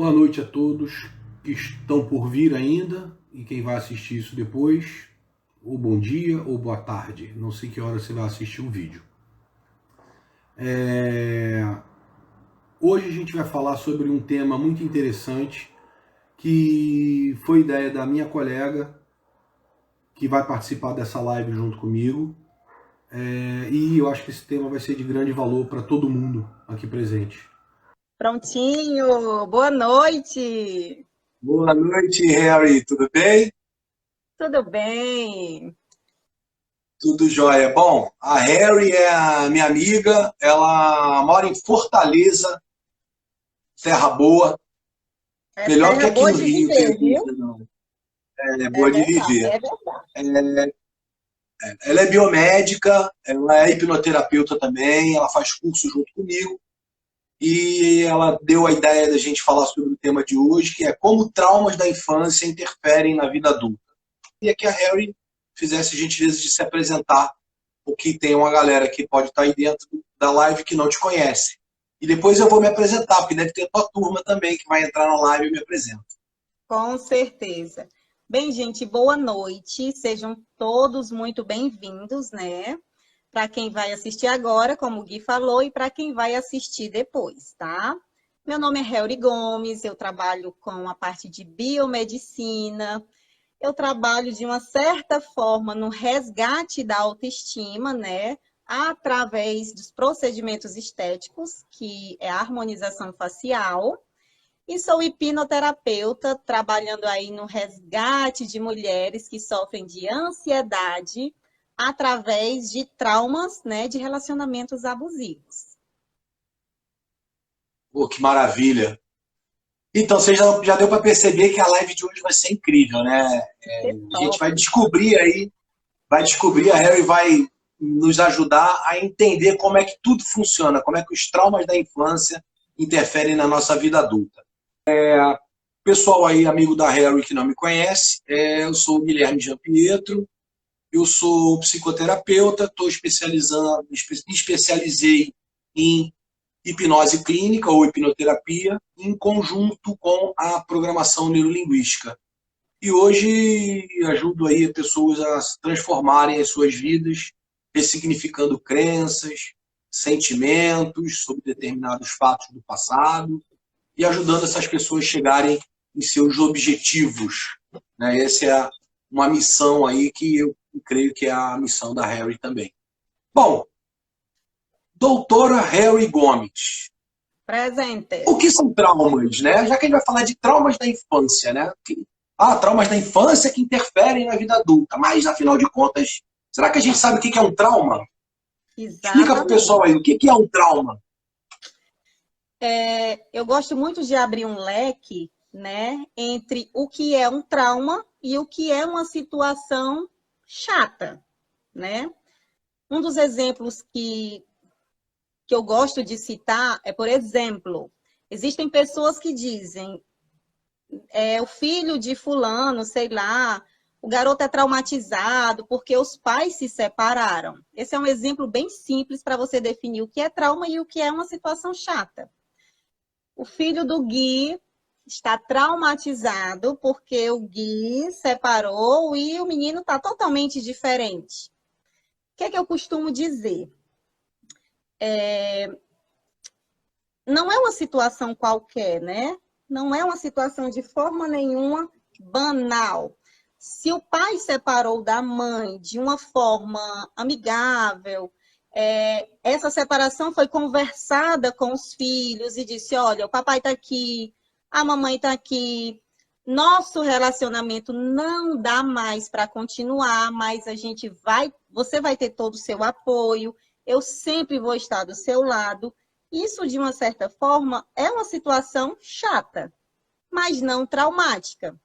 Boa noite a todos que estão por vir ainda e quem vai assistir isso depois, ou bom dia ou boa tarde, não sei que hora você vai assistir o vídeo. Hoje a gente vai falar sobre um tema muito interessante que foi ideia da minha colega que vai participar dessa live junto comigo, e eu acho que esse tema vai ser de grande valor para todo mundo aqui presente. Prontinho, boa noite. Boa noite, Harry, tudo bem? Tudo bem? Tudo jóia. Bom, a Harry é a minha amiga, ela mora em Fortaleza, Terra Boa, É melhor do que terra aqui boa no de Rio, que viver, viu? não. É É boa de verdade, viver. é verdade. Ela é biomédica, ela é hipnoterapeuta também, ela faz curso junto comigo, e ela deu a ideia da gente falar sobre o tema de hoje, que é como traumas da infância interferem na vida adulta. E que a Harry fizesse a gentileza de se apresentar, porque tem uma galera que pode estar aí dentro da live que não te conhece. E depois eu vou me apresentar, porque deve ter a tua turma também que vai entrar na live e eu me apresento. Com certeza. Bem, gente, boa noite. Sejam todos muito bem-vindos, né? Para quem vai assistir agora, como o Gui falou, e para quem vai assistir depois, tá? Meu nome é Helry Gomes, eu trabalho com a parte de biomedicina. Eu trabalho de uma certa forma no resgate da autoestima, né? Através dos procedimentos estéticos, que é a harmonização facial. E sou hipnoterapeuta, trabalhando aí no resgate de mulheres que sofrem de ansiedade através de traumas, né, de relacionamentos abusivos. Pô, que maravilha! Então, você já deu para perceber que a live de hoje vai ser incrível, né? Que A gente top! vai descobrir aí, a Harry vai nos ajudar a entender como é que tudo funciona, como é que os traumas da infância interferem na nossa vida adulta. Pessoal aí, amigo da Harry que não me conhece, eu sou o Guilherme Gianpietro, eu sou psicoterapeuta, especializei em hipnose clínica ou hipnoterapia em conjunto com a programação neurolinguística. E hoje ajudo aí pessoas a transformarem as suas vidas, ressignificando crenças, sentimentos sobre determinados fatos do passado e ajudando essas pessoas a chegarem em seus objetivos. Né? Essa é uma missão aí que eu creio que é a missão da Harry também. Bom, doutora Harry Gomes, Presente. o que são traumas, né? Já que a gente vai falar de traumas da infância, né? Traumas da infância que interferem na vida adulta. Mas, afinal de contas, será que a gente sabe o que é um trauma? Explica para o Exatamente. pessoal aí, o que é um trauma? Eu gosto muito de abrir um leque, né, entre o que é um trauma e o que é uma situação chata, né? Um dos exemplos que eu gosto de citar é, por exemplo, existem pessoas que dizem, o filho de fulano, sei lá, o garoto é traumatizado porque os pais se separaram. Esse é um exemplo bem simples para você definir o que é trauma e o que é uma situação chata. O filho do Gui está traumatizado porque o Gui separou e o menino está totalmente diferente. O que é que eu costumo dizer? Não é uma situação qualquer, né? Não é uma situação de forma nenhuma banal. Se o pai separou da mãe de uma forma amigável, essa separação foi conversada com os filhos e disse: olha, o papai está aqui, a mamãe está aqui, nosso relacionamento não dá mais para continuar, mas você vai ter todo o seu apoio, eu sempre vou estar do seu lado. Isso, de uma certa forma, é uma situação chata, mas não traumática.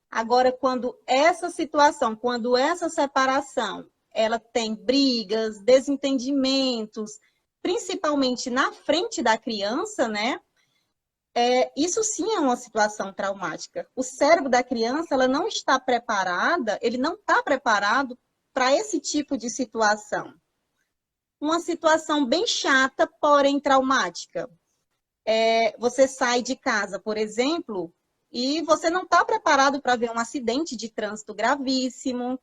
Agora, quando essa situação, quando essa separação, ela tem brigas, desentendimentos, principalmente na frente da criança, né? Isso sim é uma situação traumática. O cérebro da criança, ela não está preparada, ele não está preparado para esse tipo de situação. Uma situação bem chata, porém traumática. Você sai de casa, por exemplo, e você não está preparado para ver um acidente de trânsito gravíssimo,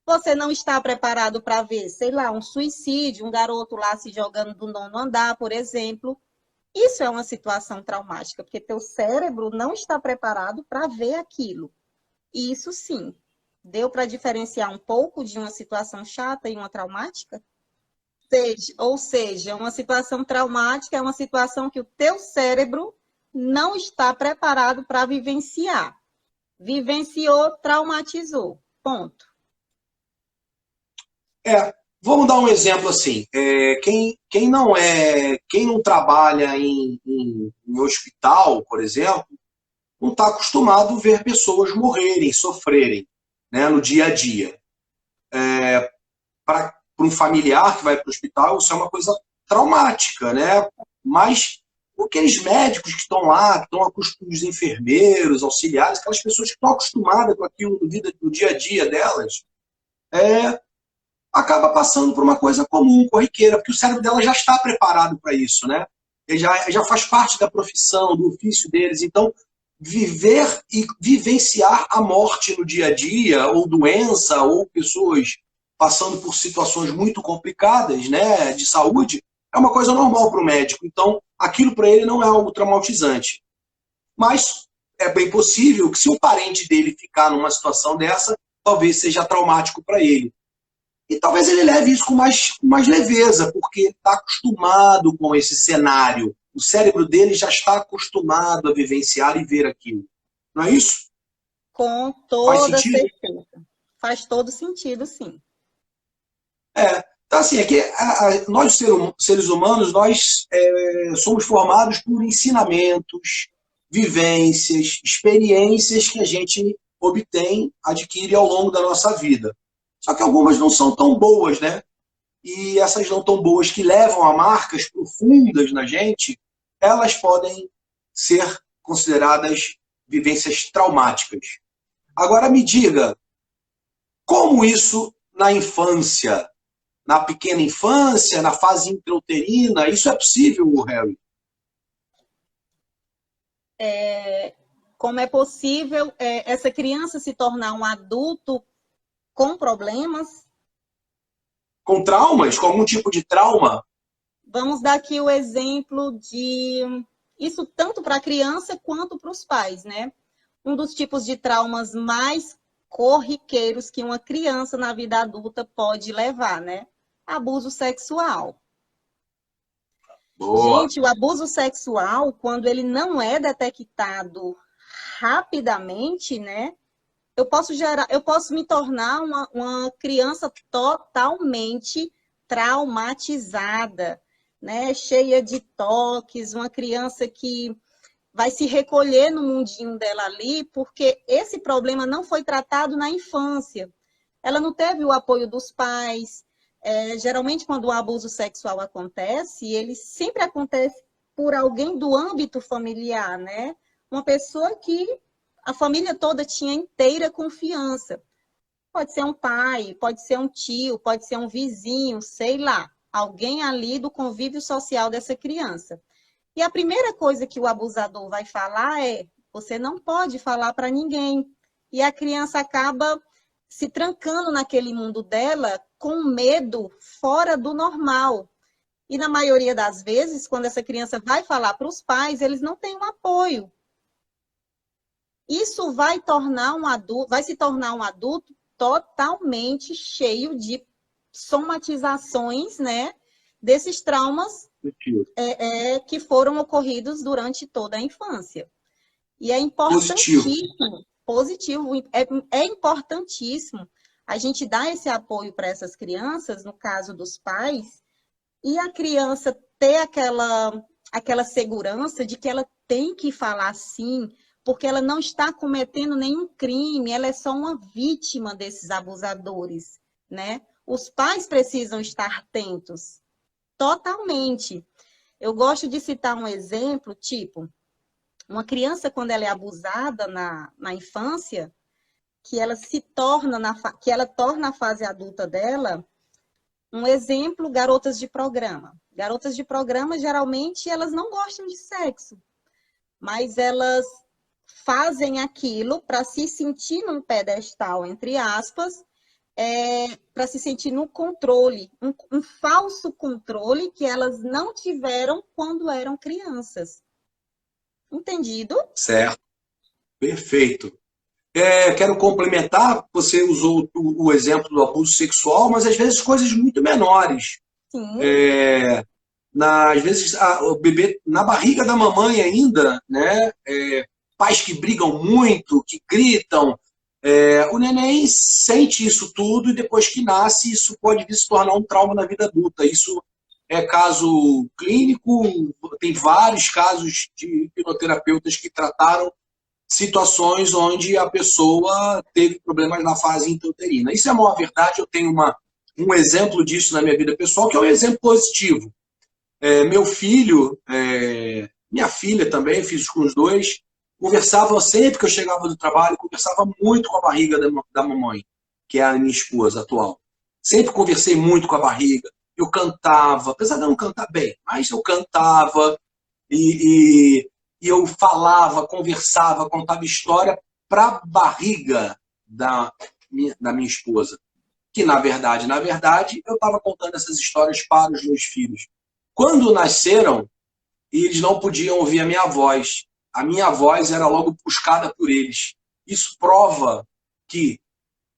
você não está preparado para ver, sei lá, um suicídio, um garoto lá se jogando do 9º andar, por exemplo. Isso é uma situação traumática, porque teu cérebro não está preparado para ver aquilo. Isso sim. Deu para diferenciar um pouco de uma situação chata e uma traumática? Ou seja, uma situação traumática é uma situação que o teu cérebro não está preparado para vivenciar. Vivenciou, traumatizou. Ponto. Vamos dar um exemplo assim. Quem não trabalha em hospital, por exemplo, não está acostumado a ver pessoas morrerem, sofrerem, né, no dia a dia. Para um familiar que vai para o hospital, isso é uma coisa traumática, né? Mas aqueles médicos que estão lá, que estão acostumados, os enfermeiros, auxiliares, aquelas pessoas que estão acostumadas com aquilo no dia a dia delas, acaba passando por uma coisa comum, corriqueira, porque o cérebro dela já está preparado para isso, né? Ele já faz parte da profissão, do ofício deles. Então, viver e vivenciar a morte no dia a dia, ou doença, ou pessoas passando por situações muito complicadas, né, de saúde, é uma coisa normal para o médico. Então, aquilo para ele não é algo traumatizante. Mas é bem possível que se um parente dele ficar numa situação dessa, talvez seja traumático para ele. E talvez ele leve isso com mais leveza, porque ele está acostumado com esse cenário. O cérebro dele já está acostumado a vivenciar e ver aquilo. Não é isso? Com toda certeza. Faz todo sentido, sim. Então, assim, nós, seres humanos, nós somos formados por ensinamentos, vivências, experiências que a gente obtém, adquire ao longo da nossa vida. Só que algumas não são tão boas, né? E essas não tão boas que levam a marcas profundas na gente, elas podem ser consideradas vivências traumáticas. Agora me diga, como isso na infância, na pequena infância, na fase intrauterina, isso é possível, Harry? Como é possível essa criança se tornar um adulto com problemas? Com traumas? Com algum tipo de trauma? Vamos dar aqui o exemplo de isso tanto para a criança quanto para os pais, né? Um dos tipos de traumas mais corriqueiros que uma criança na vida adulta pode levar, né? Abuso sexual. Boa. Gente, o abuso sexual, quando ele não é detectado rapidamente, né? Eu posso me tornar uma criança totalmente traumatizada, né? Cheia de toques, uma criança que vai se recolher no mundinho dela ali, porque esse problema não foi tratado na infância. Ela não teve o apoio dos pais. Geralmente, quando o abuso sexual acontece, ele sempre acontece por alguém do âmbito familiar, né? Uma pessoa que a família toda tinha inteira confiança. Pode ser um pai, pode ser um tio, pode ser um vizinho, sei lá. Alguém ali do convívio social dessa criança. E a primeira coisa que o abusador vai falar é: você não pode falar para ninguém. E a criança acaba se trancando naquele mundo dela com medo fora do normal. E na maioria das vezes, quando essa criança vai falar para os pais, eles não têm um apoio. Isso vai se tornar um adulto totalmente cheio de somatizações, né, desses traumas que foram ocorridos durante toda a infância. E é importantíssimo, é importantíssimo a gente dar esse apoio para essas crianças, no caso dos pais, e a criança ter aquela segurança de que ela tem que falar sim, porque ela não está cometendo nenhum crime, ela é só uma vítima desses abusadores, né? Os pais precisam estar atentos, totalmente. Eu gosto de citar um exemplo, tipo, uma criança, quando ela é abusada na infância, que ela torna a fase adulta dela, Um exemplo, garotas de programa. Garotas de programa, geralmente, elas não gostam de sexo, mas elas fazem aquilo para se sentir num pedestal, entre aspas, para se sentir no controle, um falso controle que elas não tiveram quando eram crianças. Entendido? Certo, perfeito. Quero complementar, você usou o exemplo do abuso sexual, mas às vezes coisas muito menores. Sim. Às vezes o bebê na barriga da mamãe ainda, né? Pais que brigam muito, que gritam. O neném sente isso tudo e depois que nasce, isso pode vir se tornar um trauma na vida adulta. Isso é caso clínico, tem vários casos de hipnoterapeutas que trataram situações onde a pessoa teve problemas na fase intrauterina. Isso é a maior verdade, eu tenho um exemplo disso na minha vida pessoal, que é um exemplo positivo. Meu filho, minha filha também, fiz com os dois, conversavam sempre que eu chegava do trabalho, conversava muito com a barriga da mamãe, que é a minha esposa atual. Sempre conversei muito com a barriga, eu cantava, apesar de eu não cantar bem, mas eu cantava e eu falava, conversava, contava história para a barriga da minha esposa. Que, na verdade, eu estava contando essas histórias para os meus filhos. Quando nasceram, eles não podiam ouvir a minha voz. A minha voz era logo buscada por eles. Isso prova que,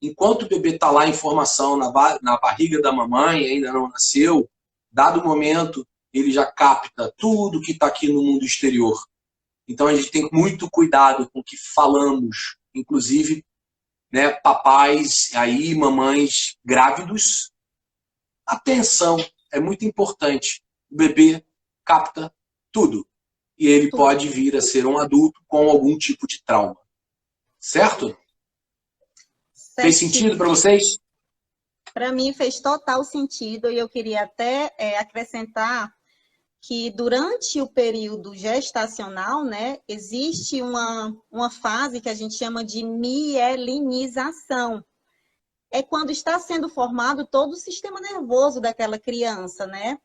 enquanto o bebê está lá em formação na barriga da mamãe, ainda não nasceu, dado o momento, ele já capta tudo que está aqui no mundo exterior. Então, a gente tem muito cuidado com o que falamos, inclusive, né, papais, aí, mamães grávidos. Atenção, é muito importante. O bebê capta tudo. E ele pode vir a ser um adulto com algum tipo de trauma. Certo? Fez sentido para vocês? Para mim fez total sentido e eu queria até acrescentar que durante o período gestacional, né, existe uma fase que a gente chama de mielinização. É quando está sendo formado todo o sistema nervoso daquela criança, né?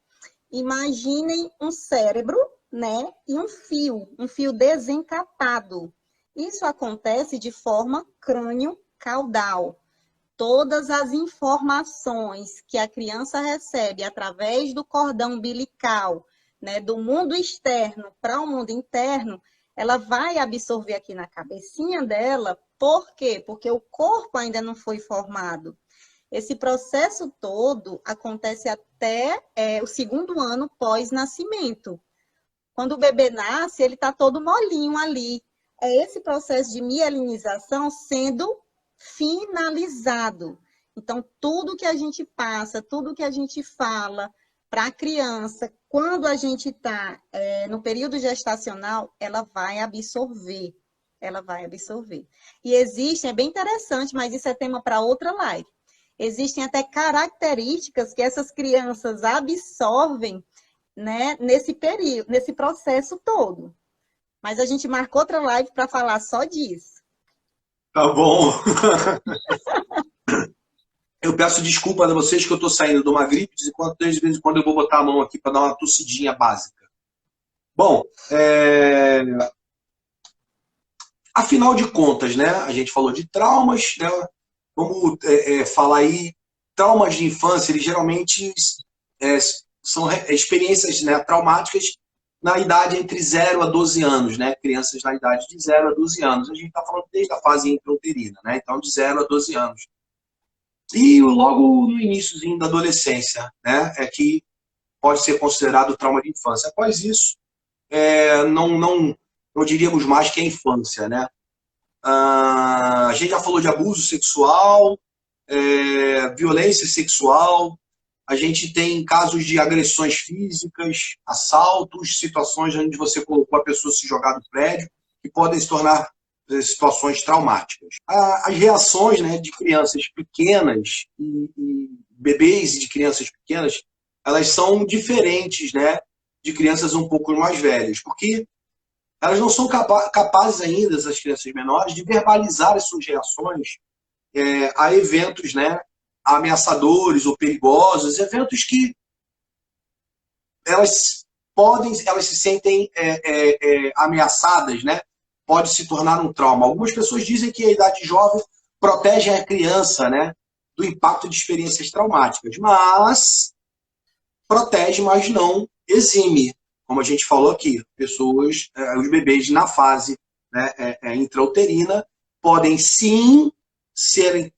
Imaginem um cérebro, né, e um fio desencapado. Isso acontece de forma crânio-caudal. Todas as informações que a criança recebe através do cordão umbilical, né, do mundo externo para o mundo interno, ela vai absorver aqui na cabecinha dela. Por quê? Porque o corpo ainda não foi formado. Esse processo todo acontece até o segundo ano pós-nascimento. Quando o bebê nasce, ele está todo molinho ali. É esse processo de mielinização sendo finalizado. Então, tudo que a gente passa, tudo que a gente fala para a criança, quando a gente está no período gestacional, ela vai absorver. Ela vai absorver. E existem, é bem interessante, mas isso é tema para outra live. Existem até características que essas crianças absorvem, né, nesse período, nesse processo todo. Mas a gente marcou outra live para falar só disso. Tá bom. Eu peço desculpa a vocês que eu estou saindo de uma gripe, de vez em quando eu vou botar a mão aqui para dar uma tossidinha básica. Bom, afinal de contas, né, a gente falou de traumas, né, vamos falar aí, traumas de infância, eles geralmente são experiências, né, traumáticas na idade entre 0 a 12 anos, né, crianças na idade de 0 a 12 anos. A gente está falando desde a fase intrauterina, né, então de 0 a 12 anos. E logo no iníciozinho da adolescência, né, é que pode ser considerado trauma de infância. Após isso, não diríamos mais que é infância, né? A gente já falou de abuso sexual, violência sexual, a gente tem casos de agressões físicas, assaltos, situações onde você colocou a pessoa se jogar do prédio, que podem se tornar situações traumáticas. As reações, né, de crianças pequenas e bebês de crianças pequenas, elas são diferentes, né, de crianças um pouco mais velhas, porque elas não são capazes ainda, essas crianças menores, de verbalizar as suas reações a eventos, né, ameaçadores ou perigosos, eventos que elas se sentem ameaçadas, né? Pode se tornar um trauma. Algumas pessoas dizem que a idade jovem protege a criança, né, do impacto de experiências traumáticas, mas protege, mas não exime. Como a gente falou aqui, pessoas, os bebês na fase, né, intrauterina podem sim se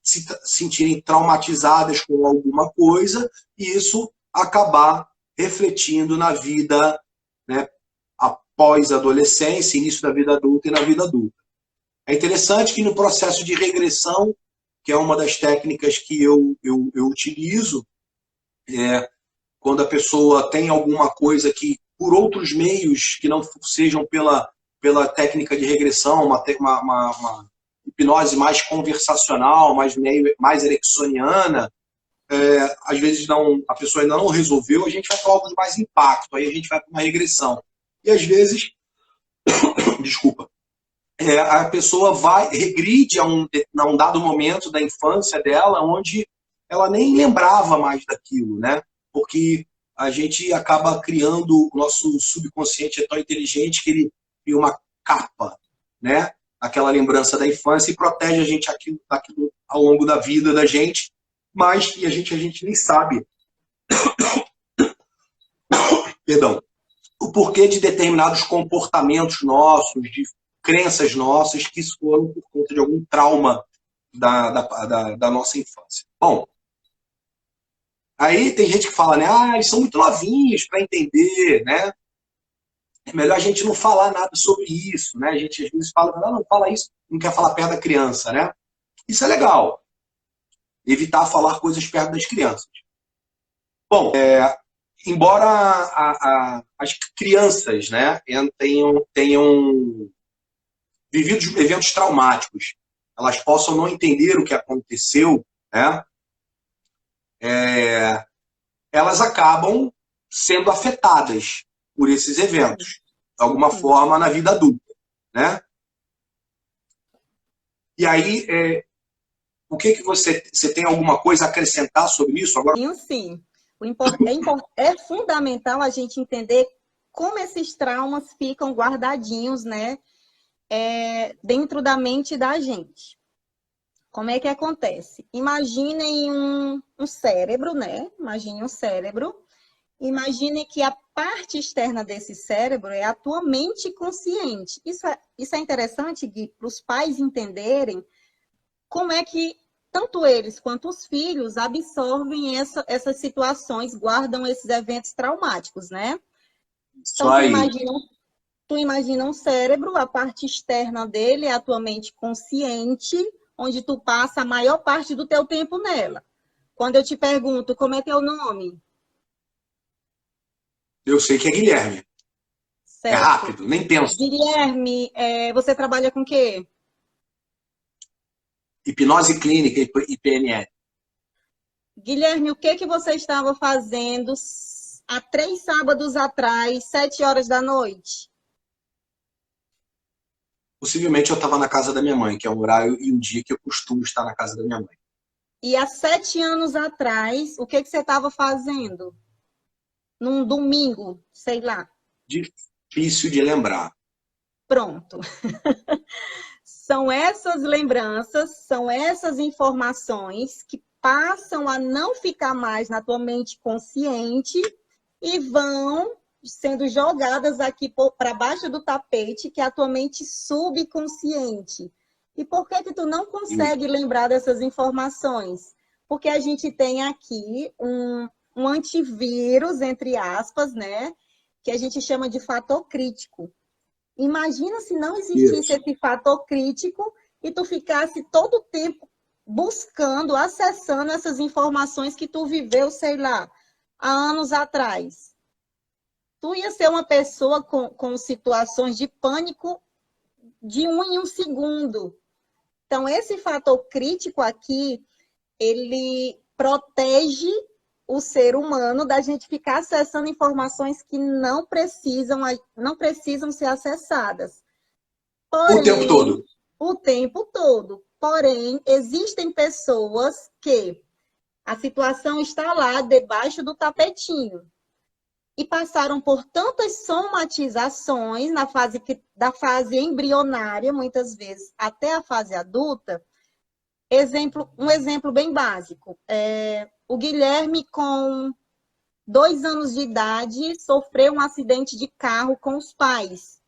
sentirem traumatizadas com alguma coisa e isso acabar refletindo na vida, né, após a adolescência, início da vida adulta e na vida adulta. É interessante que no processo de regressão, que é uma das técnicas que eu utilizo, quando a pessoa tem alguma coisa que, por outros meios, que não sejam pela técnica de regressão, uma hipnose mais conversacional, mais ericksoniana, às vezes a pessoa ainda não resolveu, a gente vai para algo de mais impacto, aí a gente vai para uma regressão. E às vezes, desculpa, a pessoa regride a um dado momento da infância dela, onde ela nem lembrava mais daquilo, né? Porque a gente acaba criando, o nosso subconsciente é tão inteligente que ele cria uma capa, né? Aquela lembrança da infância e protege a gente daquilo ao longo da vida da gente, mas que a gente nem sabe, perdão, o porquê de determinados comportamentos nossos, de crenças nossas, que foram por conta de algum trauma da nossa infância. Bom, aí tem gente que fala, né, eles são muito novinhos para entender, né? É melhor a gente não falar nada sobre isso, né? A gente às vezes fala, não fala isso, não quer falar perto da criança, né? Isso é legal. Evitar falar coisas perto das crianças. Bom, embora as crianças, né, tenham vivido eventos traumáticos, elas possam não entender o que aconteceu, né, elas acabam sendo afetadas por esses eventos, de alguma forma, na vida adulta, né? E aí, o que você tem alguma coisa a acrescentar sobre isso agora? Sim. É fundamental a gente entender como esses traumas ficam guardadinhos, né, dentro da mente da gente. Como é que acontece? Imaginem um cérebro, né? Imagine um cérebro. Imagine que a parte externa desse cérebro é a tua mente consciente. Isso é interessante, Gui, para os pais entenderem como é que tanto eles quanto os filhos absorvem essas situações, guardam esses eventos traumáticos, né? Então, tu imagina um cérebro, a parte externa dele é a tua mente consciente, onde tu passa a maior parte do teu tempo nela. Quando eu te pergunto, como é teu nome? Eu sei que é Guilherme. Certo. É rápido, nem penso. Guilherme, você trabalha com o quê? Hipnose clínica e PNL. Guilherme, o que você estava fazendo há 3 sábados atrás, 7 horas da noite? Possivelmente eu estava na casa da minha mãe, que é o horário e o dia que eu costumo estar na casa da minha mãe. E há 7 anos atrás, o que você estava fazendo? Num domingo, sei lá. Difícil de lembrar. Pronto. São essas lembranças, são essas informações que passam a não ficar mais na tua mente consciente e vão sendo jogadas aqui para baixo do tapete, que é a tua mente subconsciente. E por que tu não consegue lembrar dessas informações? Porque a gente tem aqui um antivírus, entre aspas, né? Que a gente chama de fator crítico. Imagina se não existisse esse fator crítico e tu ficasse todo o tempo buscando, acessando essas informações que tu viveu, sei lá, há anos atrás. Tu ia ser uma pessoa com situações de pânico de 1 em 1 segundo. Então, esse fator crítico aqui, ele protege o ser humano da gente ficar acessando informações que não precisam ser acessadas. Porém, o tempo todo. O tempo todo. Porém, existem pessoas que A situação está lá debaixo do tapetinho. E passaram por tantas somatizações da fase embrionária, muitas vezes, até a fase adulta. Um exemplo bem básico. O Guilherme, com 2 anos de idade, sofreu um acidente de carro com os pais,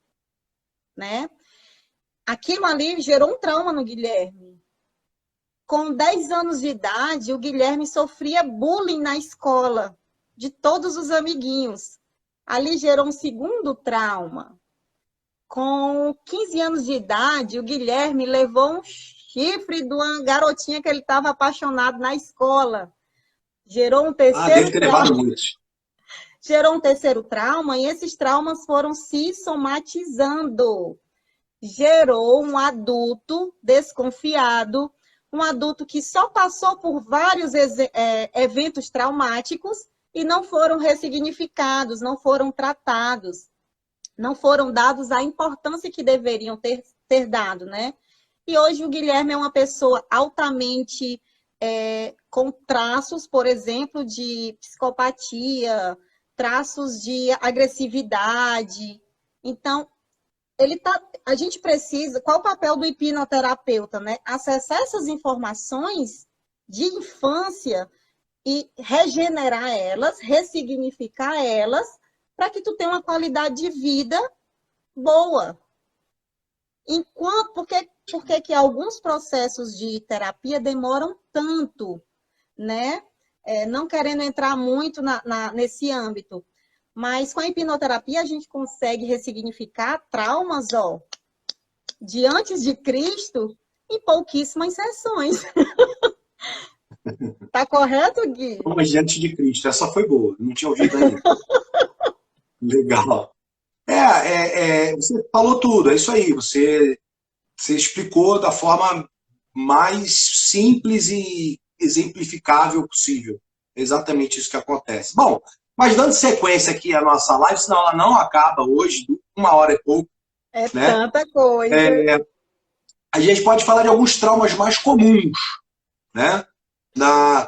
né? Aquilo ali gerou um trauma no Guilherme. Com 10 anos de idade, o Guilherme sofria bullying na escola, de todos os amiguinhos. Ali gerou um segundo trauma. Com 15 anos de idade, o Guilherme levou um chifre de uma garotinha que ele estava apaixonado na escola. Gerou um terceiro trauma. Gerou um terceiro trauma, e esses traumas foram se somatizando. Gerou um adulto desconfiado, um adulto que só passou por vários eventos traumáticos e não foram ressignificados, não foram tratados, não foram dados a importância que deveriam ter dado, né? E hoje o Guilherme é uma pessoa altamente com traços, por exemplo, de psicopatia, traços de agressividade. Então, a gente precisa... Qual o papel do hipnoterapeuta, né? Acessar essas informações de infância e regenerar elas, ressignificar elas, para que tu tenha uma qualidade de vida boa. Por que alguns processos de terapia demoram tanto, né? Não querendo entrar muito nesse âmbito, mas com a hipnoterapia a gente consegue ressignificar traumas, de antes de Cristo em pouquíssimas sessões. Tá correto, Gui? Mas antes de Cristo, essa foi boa, não tinha ouvido ainda. Legal. Você falou tudo, é isso aí. Você explicou da forma mais simples e exemplificável possível. É exatamente isso que acontece. Bom, mas dando sequência aqui à nossa live, senão ela não acaba hoje, 1h e pouco. Né? Tanta coisa. A gente pode falar de alguns traumas mais comuns, né?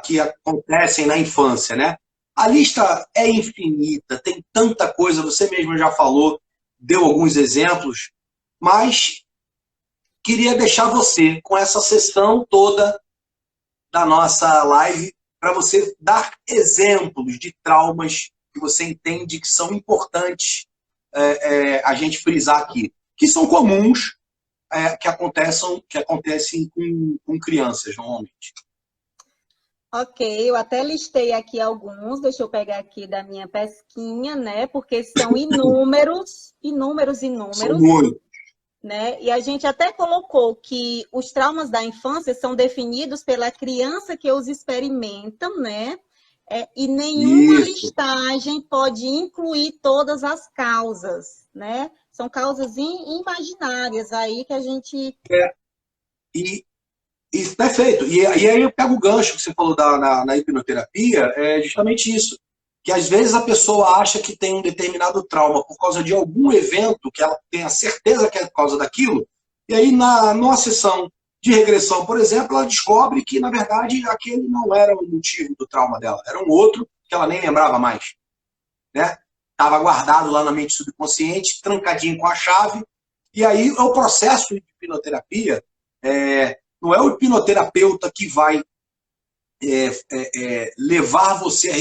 Que acontecem na infância, né? A lista é infinita, tem tanta coisa, você mesmo já falou, deu alguns exemplos, mas queria deixar você com essa sessão toda da nossa live para você dar exemplos de traumas que você entende que são importantes a gente frisar aqui, que são comuns, que acontecem com crianças, normalmente. Ok, eu até listei aqui alguns, deixa eu pegar aqui da minha pesquinha, né? Porque são inúmeros. São muitos. Né? E a gente até colocou que os traumas da infância são definidos pela criança que os experimentam, né? E nenhuma listagem pode incluir todas as causas, né? São causas imaginárias aí que a gente... Perfeito. E aí eu pego o gancho que você falou na hipnoterapia, é justamente isso. Que às vezes a pessoa acha que tem um determinado trauma por causa de algum evento, que ela tem a certeza que é por causa daquilo, e aí numa sessão de regressão, por exemplo, ela descobre que, na verdade, aquele não era o motivo do trauma dela, era um outro que ela nem lembrava mais. Né? Estava guardado lá na mente subconsciente, trancadinho com a chave, e aí é o processo de hipnoterapia, não é o hipnoterapeuta que vai levar você a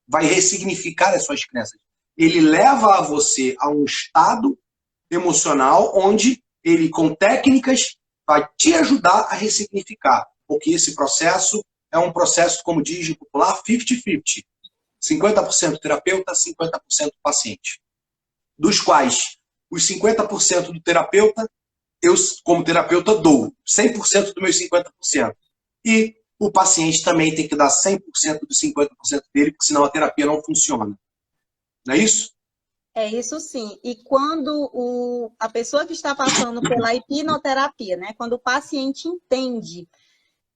vai ressignificar as suas crenças. Ele leva você a um estado emocional onde ele, com técnicas, vai te ajudar a ressignificar. Porque esse processo é um processo, como diz em popular, 50-50. 50% terapeuta, 50% paciente. Dos quais os 50% do terapeuta, eu, como terapeuta, dou 100% dos meus 50%. E o paciente também tem que dar 100% dos 50% dele, porque senão a terapia não funciona. Não é isso? É isso sim. E quando a pessoa que está passando pela hipnoterapia, né, quando o paciente entende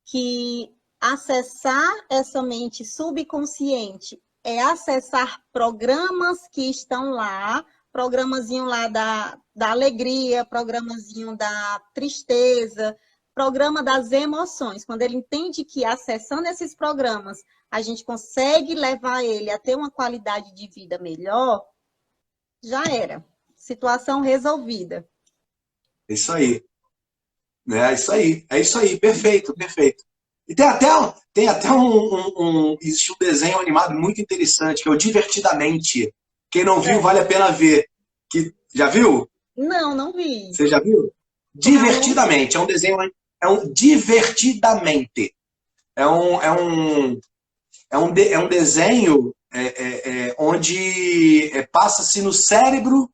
que acessar essa mente subconsciente é acessar programas que estão lá, programazinho lá da alegria, programazinho da tristeza, programa das emoções, quando ele entende que acessando esses programas, a gente consegue levar ele a ter uma qualidade de vida melhor, já era. Situação resolvida. É isso aí. É isso aí. É isso aí. Perfeito, perfeito. E existe um desenho animado muito interessante, que é o Divertidamente. Quem não viu, vale a pena ver. Já viu? Não, não vi. Você já viu? Como é o nome? Divertidamente. É um desenho. Divertidamente. É um, é um, é um desenho onde passa-se no cérebro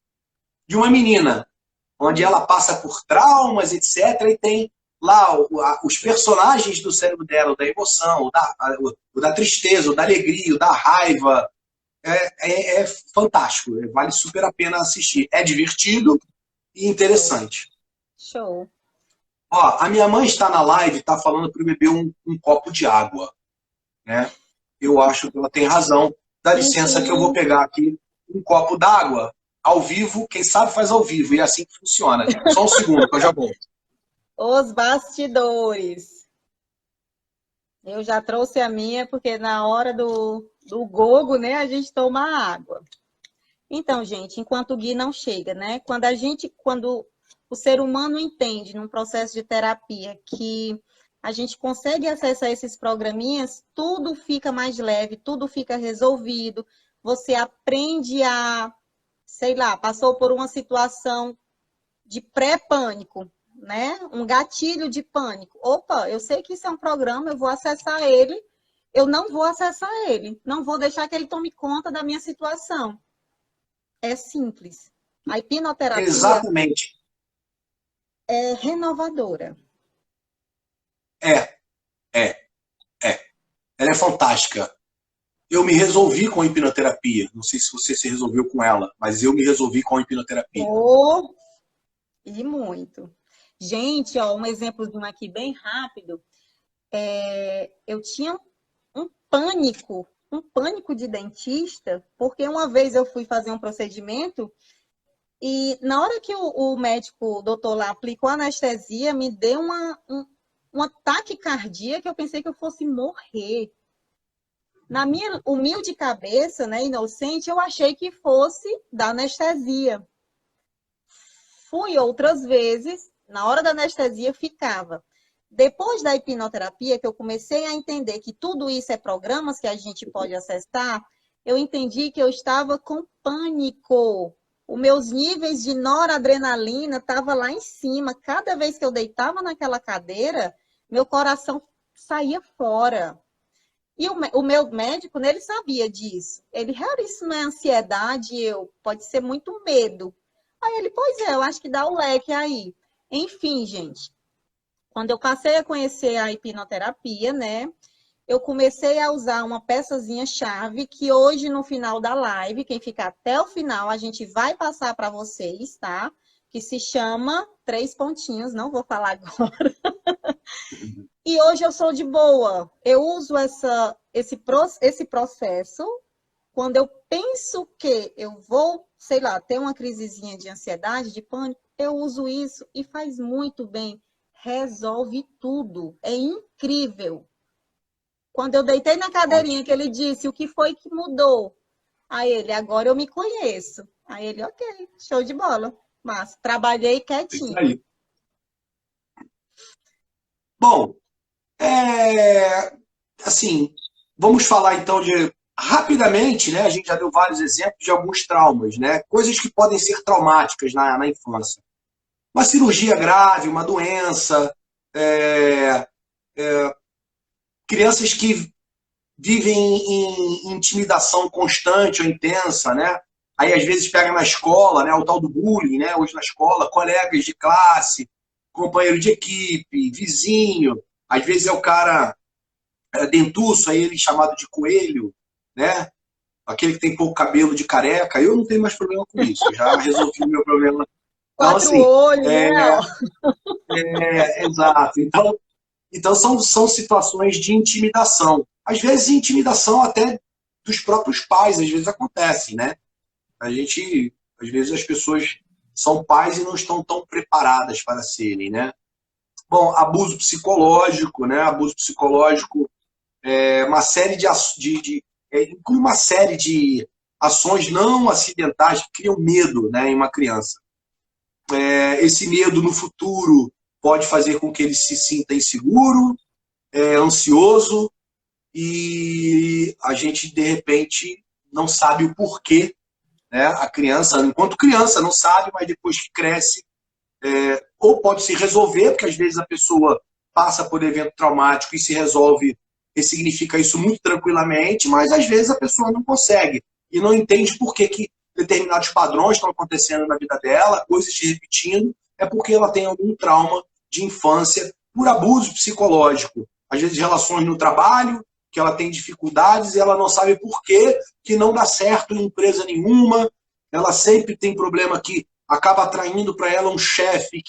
de uma menina, onde ela passa por traumas, etc. E tem lá os personagens do cérebro dela, da emoção, o da tristeza, o da alegria, o da raiva. É fantástico, vale super a pena assistir. É divertido e interessante. Show. Ó, a minha mãe está na live, está falando para eu beber um copo de água, né? Eu acho que ela tem razão. Dá licença que eu vou pegar aqui um copo d'água ao vivo. Quem sabe faz ao vivo, e é assim que funciona. Só um segundo que eu já volto. Os bastidores. Eu já trouxe a minha, porque na hora do gogo, né, a gente toma água. Então, gente, enquanto o Gui não chega, né? Quando o ser humano entende num processo de terapia que a gente consegue acessar esses programinhas, tudo fica mais leve, tudo fica resolvido. Você aprende a, sei lá, passou por uma situação de pré-pânico, né? Um gatilho de pânico. Opa, eu sei que isso é um programa, eu vou acessar ele, eu não vou acessar ele, não vou deixar que ele tome conta da minha situação. É simples. A hipnoterapia Exatamente. é renovadora. É. Ela é fantástica. Eu me resolvi com a hipnoterapia. Não sei se você se resolveu com ela, mas eu me resolvi com a hipnoterapia. Oh, e muito. Gente, ó, um exemplozinho aqui bem rápido. Eu tinha um pânico de dentista, porque uma vez eu fui fazer um procedimento e na hora que o médico, o doutor lá, aplicou a anestesia, me deu um ataque cardíaco que eu pensei que eu fosse morrer. Na minha humilde cabeça, né, inocente, eu achei que fosse da anestesia. Fui outras vezes, na hora da anestesia ficava. Depois da hipnoterapia, que eu comecei a entender que tudo isso é programas que a gente pode acessar, eu entendi que eu estava com pânico. Os meus níveis de noradrenalina estavam lá em cima. Cada vez que eu deitava naquela cadeira, meu coração saía fora. E o meu médico, né, ele sabia disso. Ele, Harry, isso não é ansiedade, pode ser muito medo. Aí ele, pois é, eu acho que dá o leque aí. Enfim, gente, quando eu passei a conhecer a hipnoterapia, né, eu comecei a usar uma peçazinha-chave que hoje, no final da live, quem ficar até o final, a gente vai passar para vocês, tá? Que se chama 3 pontinhos, não vou falar agora. E hoje eu sou de boa. Eu uso esse processo quando eu penso que eu vou, sei lá, ter uma crisezinha de ansiedade, de pânico, eu uso isso e faz muito bem. Resolve tudo. É incrível. Quando eu deitei na cadeirinha que ele disse o que foi que mudou. Aí ele, agora eu me conheço. Aí ele, ok, show de bola. Mas trabalhei quietinho. Isso aí. Bom, assim, vamos falar então rapidamente, né? A gente já deu vários exemplos de alguns traumas, né? Coisas que podem ser traumáticas na infância. Uma cirurgia grave, uma doença, crianças que vivem em intimidação constante ou intensa, né? Aí às vezes pega na escola, né? O tal do bullying, né? Hoje na escola, colegas de classe, companheiro de equipe, vizinho. Às vezes é o cara dentuço, aí ele chamado de coelho, né? Aquele que tem pouco cabelo de careca. Eu não tenho mais problema com isso. Eu já resolvi o meu problema. Então, 4 assim, olhos, né? exato. Então são situações de intimidação. Às vezes, intimidação até dos próprios pais, às vezes acontece, né? Às vezes as pessoas são pais e não estão tão preparadas para serem, né? Bom, abuso psicológico, né? Abuso psicológico é uma série inclui uma série de ações não acidentais que criam medo, né, em uma criança. Esse medo no futuro pode fazer com que ele se sinta inseguro, ansioso, e a gente, de repente, não sabe o porquê, né? A criança, enquanto criança, não sabe, mas depois que cresce, ou pode se resolver, porque às vezes a pessoa passa por evento traumático e se resolve, ressignifica isso muito tranquilamente, mas às vezes a pessoa não consegue e não entende por que determinados padrões estão acontecendo na vida dela, coisas se repetindo, é porque ela tem algum trauma de infância por abuso psicológico. Às vezes relações no trabalho, que ela tem dificuldades e ela não sabe por que não dá certo em empresa nenhuma, ela sempre tem problema que acaba atraindo para ela um chefe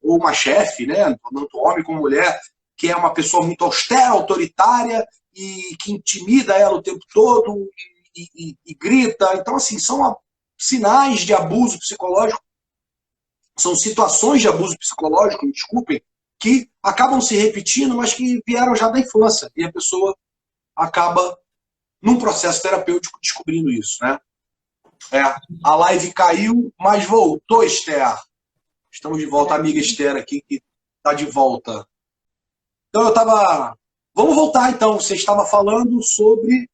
ou uma chefe, né, tanto homem como mulher, que é uma pessoa muito austera, autoritária e que intimida ela o tempo todo e grita. Então, assim, são sinais de abuso psicológico, são situações de abuso psicológico, me desculpem, que acabam se repetindo, mas que vieram já da infância. E a pessoa acaba, num processo terapêutico, descobrindo isso, né? A live caiu, mas voltou, Esther. Estamos de volta, a amiga Esther aqui, que está de volta. Então, eu estava... Vamos voltar, então. Você estava falando sobre...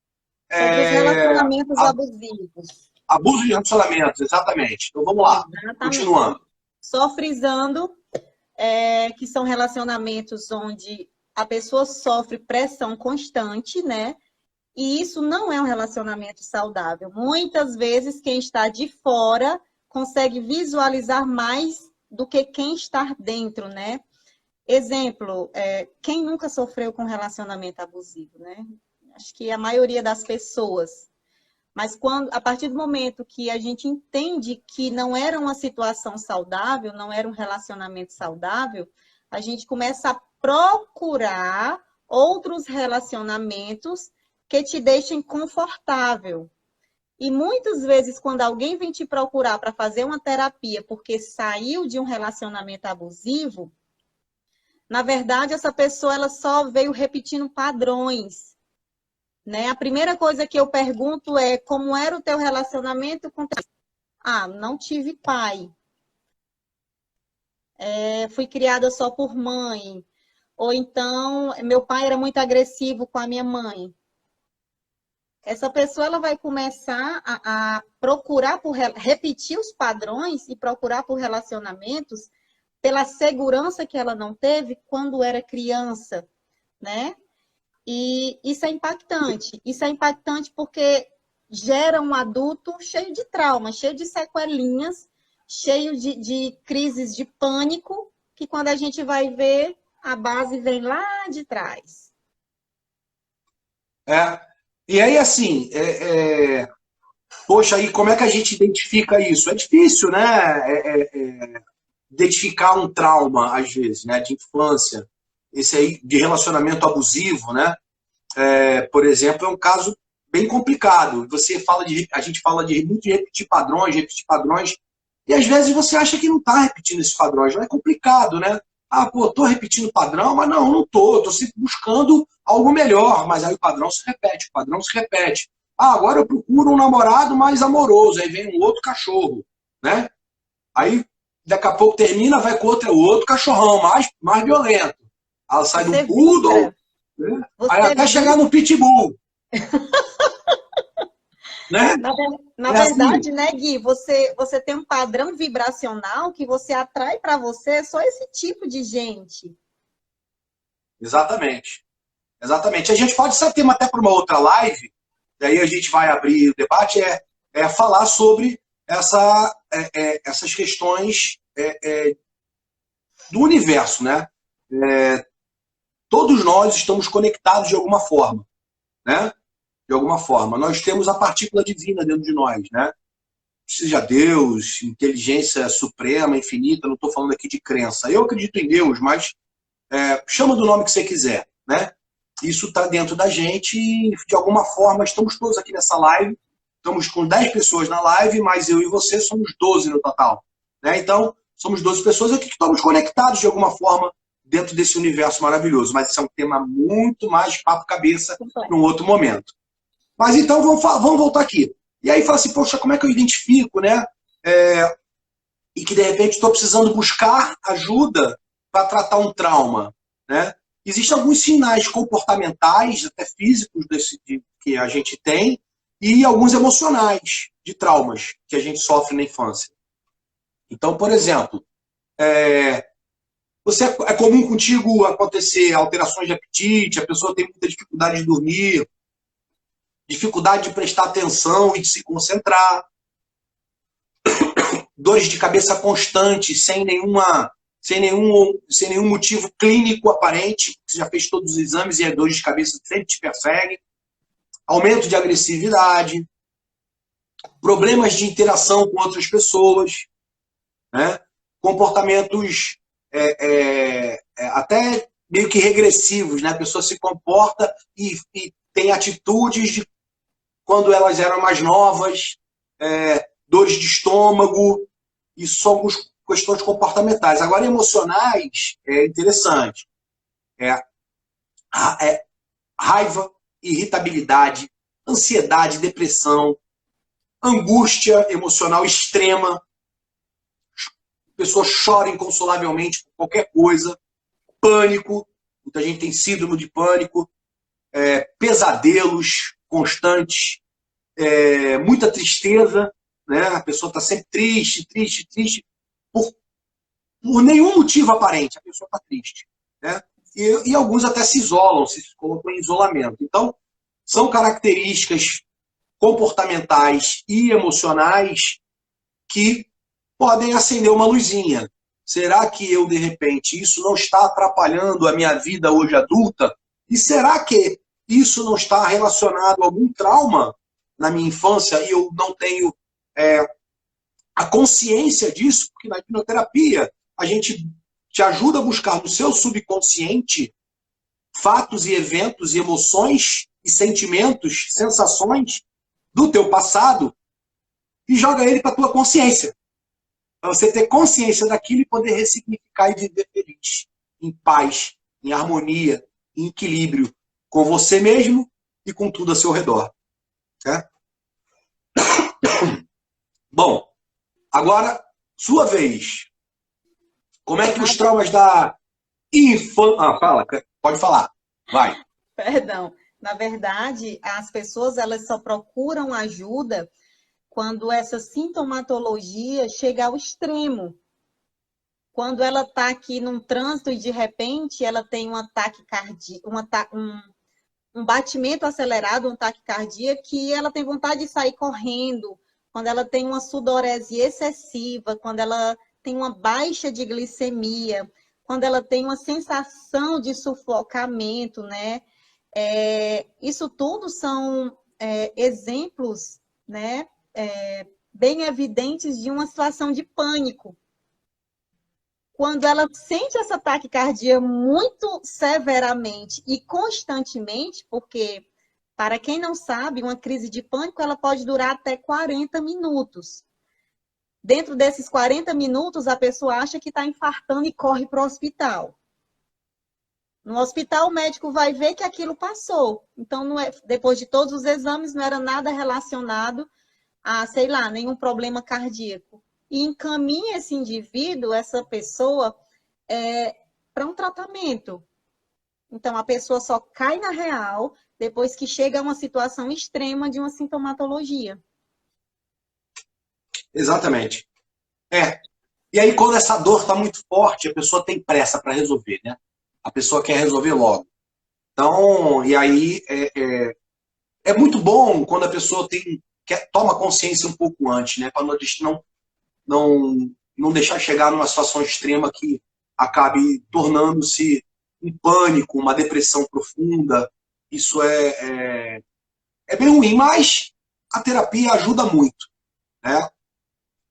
Sobre os relacionamentos abusivos. Abuso de relacionamentos, exatamente. Então, vamos lá. Exatamente. Continuando. Só frisando que são relacionamentos onde a pessoa sofre pressão constante, né? E isso não é um relacionamento saudável. Muitas vezes, quem está de fora consegue visualizar mais do que quem está dentro, né? Exemplo, quem nunca sofreu com relacionamento abusivo, né? Acho que a maioria das pessoas. Mas a partir do momento que a gente entende que não era uma situação saudável, não era um relacionamento saudável, a gente começa a procurar outros relacionamentos que te deixem confortável. E muitas vezes, quando alguém vem te procurar para fazer uma terapia porque saiu de um relacionamento abusivo, na verdade, essa pessoa ela só veio repetindo padrões, né? A primeira coisa que eu pergunto é como era o teu relacionamento com... não tive pai. Fui criada só por mãe. Ou então, meu pai era muito agressivo com a minha mãe. Essa pessoa ela vai começar a procurar repetir os padrões e procurar por relacionamentos pela segurança que ela não teve quando era criança, né? E isso é impactante. Isso é impactante porque gera um adulto cheio de traumas, cheio de sequelinhas, cheio de crises de pânico, que quando a gente vai ver, a base vem lá de trás. E aí, assim, poxa, aí como é que a gente identifica isso? É difícil, né? Identificar um trauma, às vezes, né? De infância, esse aí de relacionamento abusivo, né? Por exemplo, é um caso bem complicado. A gente fala muito de repetir padrões, e às vezes você acha que não está repetindo esses padrões, não é complicado, né? Tô repetindo padrão, mas não tô sempre buscando algo melhor, mas aí o padrão se repete, agora eu procuro um namorado mais amoroso, aí vem um outro cachorro, né? Aí, daqui a pouco termina, vai com outro cachorrão, mais violento. Ela sai de um poodle, né? Aí até chegar no pitbull. Né? Na verdade, assim, né, Gui, você tem um padrão vibracional que você atrai para você só esse tipo de gente. Exatamente. A gente pode ser tema até para uma outra live, daí a gente vai abrir o debate, falar sobre essas questões do universo, né? Todos nós estamos conectados de alguma forma, né? De alguma forma. Nós temos a partícula divina dentro de nós, né? Seja Deus, inteligência suprema, infinita, não estou falando aqui de crença. Eu acredito em Deus, mas chama do nome que você quiser, né? Isso está dentro da gente e, de alguma forma, estamos todos aqui nessa live, estamos com 10 pessoas na live, mas eu e você somos 12 no total, né? Então, somos 12 pessoas aqui que estamos conectados de alguma forma dentro desse universo maravilhoso. Mas isso é um tema muito mais papo-cabeça num outro momento. Mas então, vamos voltar aqui. E aí fala assim, poxa, como é que eu identifico, né? E que, de repente, estou precisando buscar ajuda para tratar um trauma, né? Existem alguns sinais comportamentais, até físicos, que a gente tem, e alguns emocionais de traumas que a gente sofre na infância. Então, por exemplo, é comum contigo acontecer alterações de apetite, a pessoa tem muita dificuldade de dormir, dificuldade de prestar atenção e de se concentrar, dores de cabeça constantes, sem nenhum motivo clínico aparente, você já fez todos os exames e a dor de cabeça sempre te persegue, aumento de agressividade, problemas de interação com outras pessoas, né? Comportamentos até meio que regressivos, né? A pessoa se comporta e tem atitudes de quando elas eram mais novas, dores de estômago, isso são algumas questões comportamentais. Agora, emocionais, é interessante. Raiva, irritabilidade, ansiedade, depressão, angústia emocional extrema, a pessoa chora inconsolavelmente por qualquer coisa, pânico, muita gente tem síndrome de pânico, pesadelos constantes, muita tristeza, né? A pessoa está sempre triste, por nenhum motivo aparente, a pessoa está triste, né? E alguns até se isolam, se colocam em isolamento. Então, são características comportamentais e emocionais que podem acender uma luzinha. Será que eu, de repente, isso não está atrapalhando a minha vida hoje adulta? E será que isso não está relacionado a algum trauma na minha infância e eu não tenho a consciência disso? Porque na hipnoterapia a gente te ajuda a buscar no seu subconsciente fatos e eventos e emoções e sentimentos, sensações do teu passado e joga ele para a tua consciência. Para você ter consciência daquilo e poder ressignificar e viver feliz, em paz, em harmonia, em equilíbrio com você mesmo e com tudo ao seu redor. Certo? Bom, agora, sua vez. Como é que os traumas da infância... fala, pode falar. Vai. Perdão. Na verdade, as pessoas elas só procuram ajuda quando essa sintomatologia chega ao extremo. Quando ela está aqui num trânsito e, de repente, ela tem um ataque cardíaco, um batimento acelerado, um taquicardia, que ela tem vontade de sair correndo, quando ela tem uma sudorese excessiva, quando ela tem uma baixa de glicemia, quando ela tem uma sensação de sufocamento, né? Isso tudo são exemplos, né? Bem evidentes de uma situação de pânico. Quando ela sente essa taquicardia muito severamente e constantemente, porque, para quem não sabe, uma crise de pânico ela pode durar até 40 minutos. Dentro desses 40 minutos, a pessoa acha que está infartando e corre para o hospital. No hospital, o médico vai ver que aquilo passou. Então, depois de todos os exames, não era nada relacionado a, sei lá, nenhum problema cardíaco. E encaminha esse indivíduo, essa pessoa, para um tratamento. Então, a pessoa só cai na real depois que chega a uma situação extrema de uma sintomatologia. Exatamente. E aí, quando essa dor está muito forte, a pessoa tem pressa para resolver, né? A pessoa quer resolver logo. Então, e aí, é muito bom quando a pessoa toma consciência um pouco antes, né? Para não deixar chegar numa situação extrema que acabe tornando-se um pânico, uma depressão profunda. Isso é bem ruim, mas a terapia ajuda muito, né? A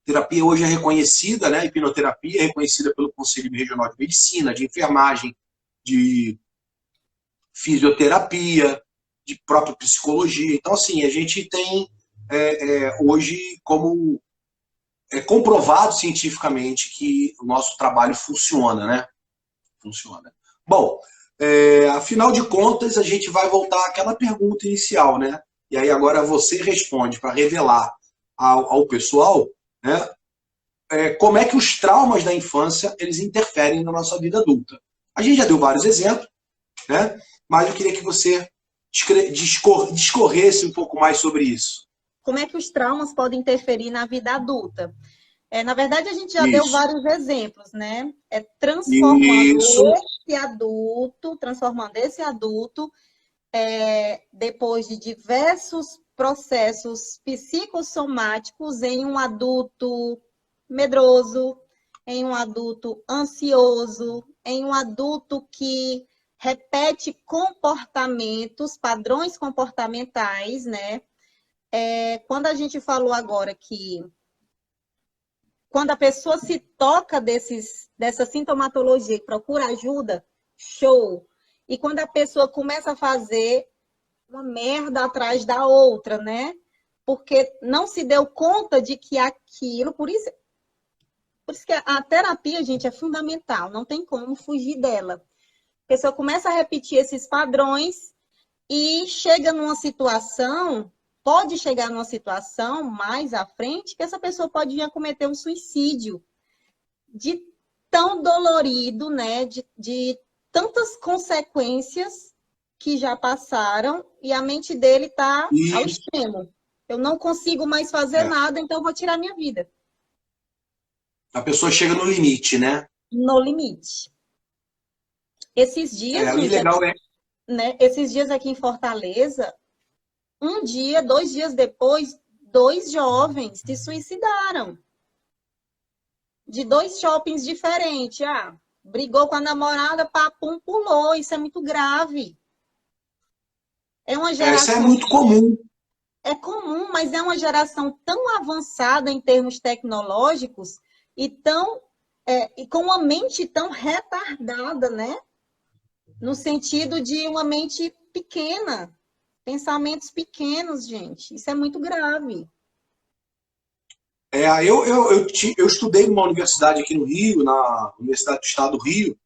terapia hoje é reconhecida, né? A hipnoterapia é reconhecida pelo Conselho Regional de Medicina, de enfermagem, de fisioterapia, de própria psicologia. Então, assim, a gente tem hoje como comprovado cientificamente que o nosso trabalho funciona, né? funciona. Bom, afinal de contas, a gente vai voltar àquela pergunta inicial, né? E aí agora você responde para revelar ao pessoal, né? Como é que os traumas da infância eles interferem na nossa vida adulta. A gente já deu vários exemplos, né? Mas eu queria que você discorresse um pouco mais sobre isso. Como é que os traumas podem interferir na vida adulta? Na verdade, a gente já deu vários exemplos, né? Transformando esse adulto, depois de diversos processos psicossomáticos, em um adulto medroso, em um adulto ansioso, em um adulto que repete comportamentos, padrões comportamentais, né? Quando a gente falou agora que quando a pessoa se toca dessa sintomatologia e procura ajuda, show. E quando a pessoa começa a fazer uma merda atrás da outra, né? Porque não se deu conta de que aquilo... Por isso que a terapia, gente, é fundamental. Não tem como fugir dela. A pessoa começa a repetir esses padrões e chega numa situação... Pode chegar numa situação mais à frente que essa pessoa pode vir a cometer um suicídio de tão dolorido, né? De tantas consequências que já passaram e a mente dele está ao extremo. Eu não consigo mais fazer nada, então eu vou tirar minha vida. A pessoa chega no limite, né? No limite. Esses dias, esses dias aqui em Fortaleza, 2 dias depois, 2 jovens se suicidaram. De 2 shoppings diferentes. Brigou com a namorada, papum, pulou. Isso é muito grave. É uma geração... Isso é muito comum. É comum, mas é uma geração tão avançada em termos tecnológicos e com uma mente tão retardada, né? No sentido de uma mente pequena. Pensamentos pequenos, gente. Isso é muito grave. Eu estudei numa universidade aqui no Rio, na Universidade do Estado do Rio.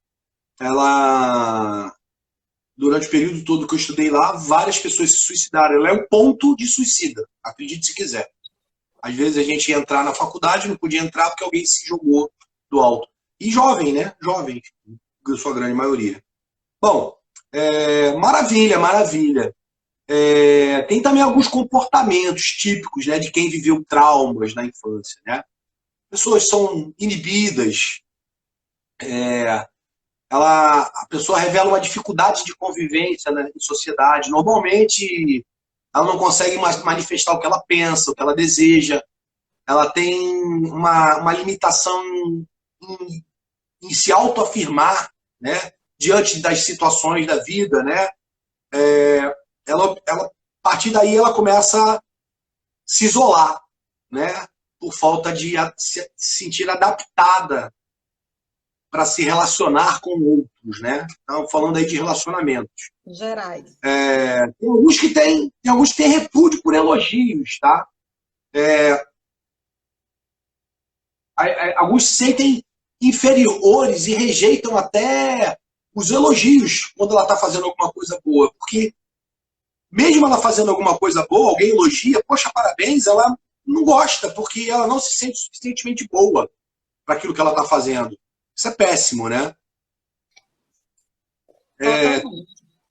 Durante o período todo que eu estudei lá, várias pessoas se suicidaram. Ela é um ponto de suicida, acredite se quiser. Às vezes a gente ia entrar na faculdade, não podia entrar porque alguém se jogou do alto. E jovem, né? Jovem, a sua grande maioria. Bom, maravilha, maravilha. Tem também alguns comportamentos típicos, né, de quem viveu traumas na infância, né? Pessoas são inibidas, a pessoa revela uma dificuldade de convivência, né, em sociedade. Normalmente, ela não consegue mais manifestar o que ela pensa, o que ela deseja. Ela tem uma limitação em se autoafirmar, né, diante das situações da vida, né? A partir daí ela começa a se isolar, né? Por falta de se sentir adaptada para se relacionar com outros, né? Então, falando aí de relacionamentos. Gerais. Tem alguns que têm repúdio por elogios, tá? Alguns se sentem inferiores e rejeitam até os elogios quando ela está fazendo alguma coisa boa, porque mesmo ela fazendo alguma coisa boa, alguém elogia, poxa, parabéns, ela não gosta, porque ela não se sente suficientemente boa para aquilo que ela está fazendo. Isso é péssimo, né?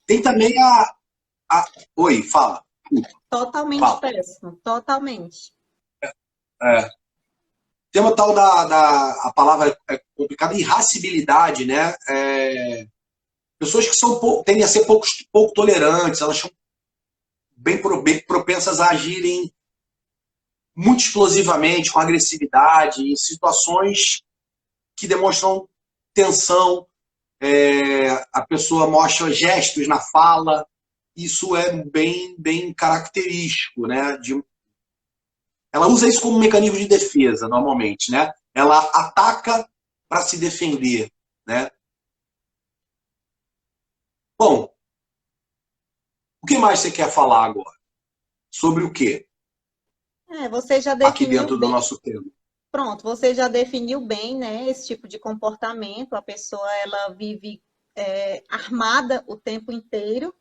Tem também Oi, fala. Totalmente péssimo, totalmente. Tem uma tal a palavra complicada, irascibilidade, né? Pessoas que tendem a ser pouco tolerantes, elas são bem propensas a agirem muito explosivamente, com agressividade, em situações que demonstram tensão. A pessoa mostra gestos na fala. Isso é bem característico, né? Ela usa isso como um mecanismo de defesa, normalmente, né? Ela ataca para se defender, né? Bom, o que mais você quer falar agora? Sobre o quê? Você já definiu aqui dentro do nosso tema. Pronto, você já definiu bem, né, esse tipo de comportamento. A pessoa, ela vive armada o tempo inteiro,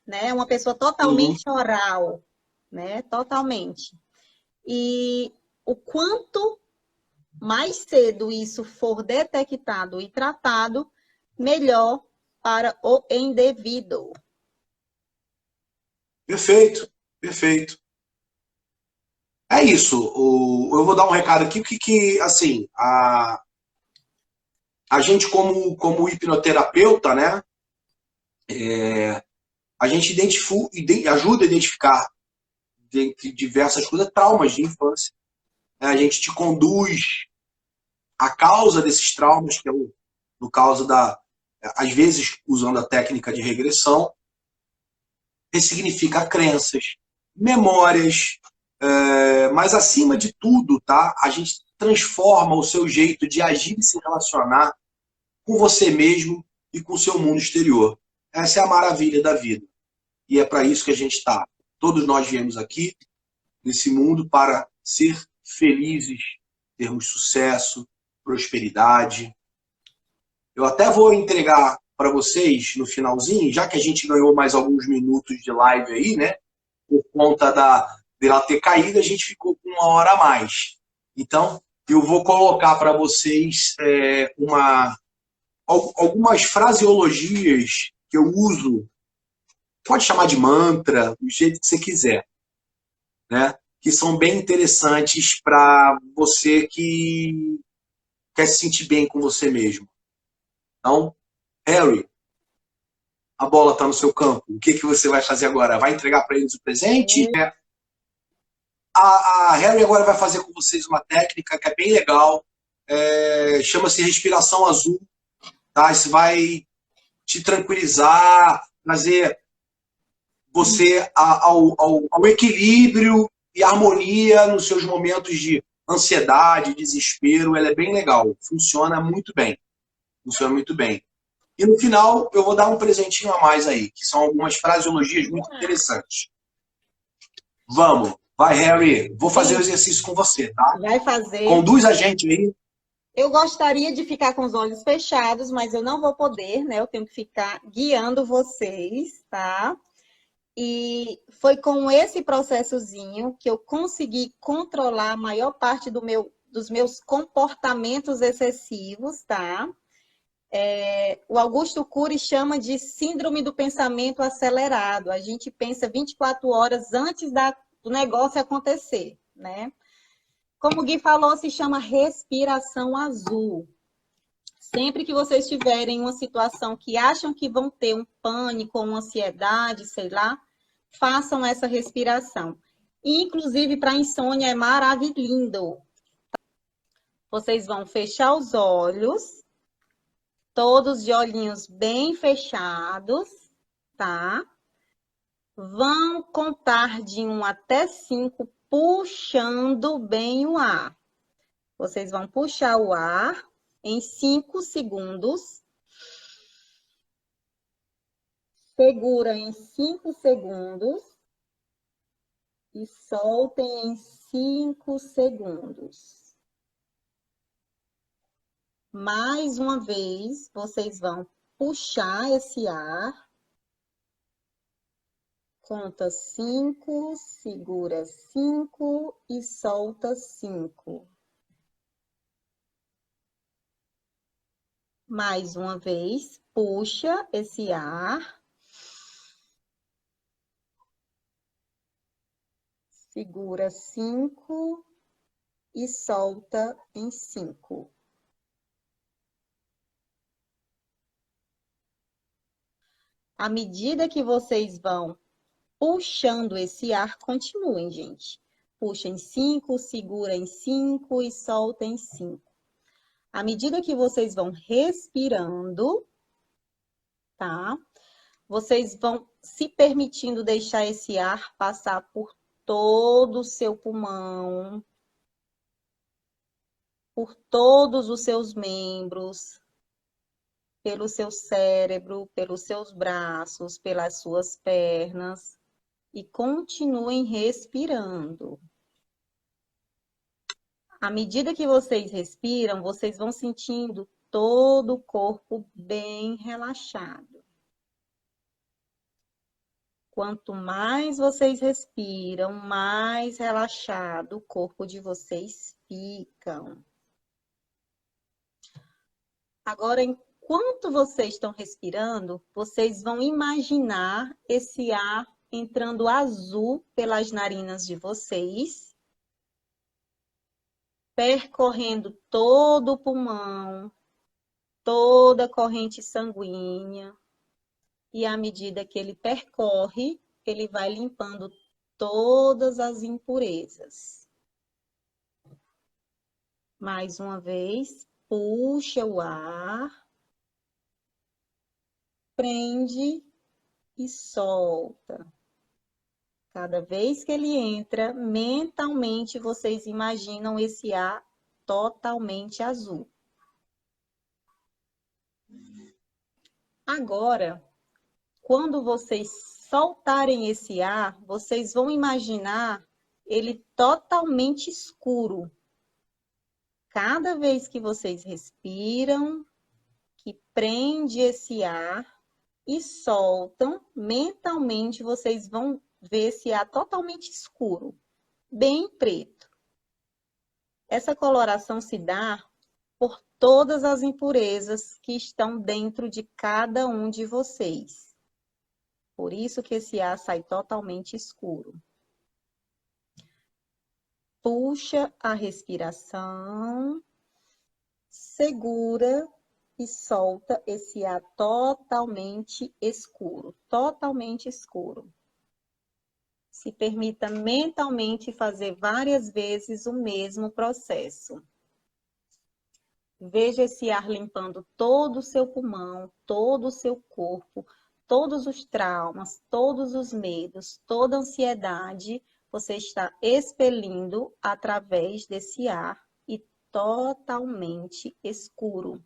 né? É uma pessoa Uhum. totalmente oral, né? Totalmente. E o quanto mais cedo isso for detectado e tratado, melhor para o indivíduo. Perfeito, perfeito. É isso. Eu vou dar um recado aqui, assim, a gente como hipnoterapeuta, né, a gente ajuda a identificar, dentre diversas coisas, traumas de infância. Né? A gente te conduz à causa desses traumas, que é no caso às vezes, usando a técnica de regressão, ressignifica crenças, memórias, mas acima de tudo, tá? A gente transforma o seu jeito de agir e se relacionar com você mesmo e com o seu mundo exterior. Essa é a maravilha da vida. E é para isso que a gente está. Todos nós viemos aqui, nesse mundo, para ser felizes, termos sucesso, prosperidade. Eu até vou entregar para vocês no finalzinho, já que a gente ganhou mais alguns minutos de live aí, né? Por conta dela ter caído, a gente ficou com 1 hora a mais. Então, eu vou colocar para vocês algumas fraseologias que eu uso, pode chamar de mantra, do jeito que você quiser, né? Que são bem interessantes para você que quer se sentir bem com você mesmo. Então, Harry, a bola está no seu campo. O que você vai fazer agora? Vai entregar para eles o presente? A Harry agora vai fazer com vocês uma técnica que é bem legal. Chama-se respiração azul. Tá? Isso vai te tranquilizar, trazer você ao equilíbrio e harmonia nos seus momentos de ansiedade, desespero. Ela é bem legal. Funciona muito bem. Funciona muito bem. E no final, eu vou dar um presentinho a mais aí, que são algumas fraseologias muito interessantes. Vamos. Vai, Harry. Vou fazer o exercício com você, tá? Vai fazer. Conduz a gente aí. Eu gostaria de ficar com os olhos fechados, mas eu não vou poder, né? Eu tenho que ficar guiando vocês, tá? E foi com esse processozinho que eu consegui controlar a maior parte dos meus comportamentos excessivos, tá? O Augusto Cury chama de síndrome do pensamento acelerado. A gente pensa 24 horas antes do negócio acontecer, né? Como o Gui falou, se chama respiração azul. Sempre que vocês tiverem uma situação que acham que vão ter um pânico ou uma ansiedade, sei lá, façam essa respiração. Inclusive, para insônia é maravilhoso. Vocês vão fechar os olhos, todos de olhinhos bem fechados, tá? Vão contar de 1 até 5, puxando bem o ar. Vocês vão puxar o ar em 5 segundos. Segura em 5 segundos. E soltem em 5 segundos. Mais uma vez, vocês vão puxar esse ar. Conta 5, segura 5 e solta 5. Mais uma vez, puxa esse ar. Segura 5 e solta em 5. À medida que vocês vão puxando esse ar, continuem, gente. Puxa em 5, segura em 5 e solta em 5. À medida que vocês vão respirando, tá? Vocês vão se permitindo deixar esse ar passar por todo o seu pulmão, por todos os seus membros, pelo seu cérebro, pelos seus braços, pelas suas pernas. E continuem respirando. À medida que vocês respiram, vocês vão sentindo todo o corpo bem relaxado. Quanto mais vocês respiram, mais relaxado o corpo de vocês fica. Agora, enquanto vocês estão respirando, vocês vão imaginar esse ar entrando azul pelas narinas de vocês, percorrendo todo o pulmão, toda a corrente sanguínea. E à medida que ele percorre, ele vai limpando todas as impurezas. Mais uma vez, puxa o ar, prende e solta. Cada vez que ele entra, mentalmente vocês imaginam esse ar totalmente azul. Agora, quando vocês soltarem esse ar, vocês vão imaginar ele totalmente escuro. Cada vez que vocês respiram, que prende esse ar e soltam, mentalmente vocês vão ver esse ar totalmente escuro, bem preto. Essa coloração se dá por todas as impurezas que estão dentro de cada um de vocês. Por isso que esse ar sai totalmente escuro. Puxa a respiração, segura e solta esse ar totalmente escuro, totalmente escuro. Se permita mentalmente fazer várias vezes o mesmo processo. Veja esse ar limpando todo o seu pulmão, todo o seu corpo, todos os traumas, todos os medos, toda a ansiedade, você está expelindo através desse ar e totalmente escuro.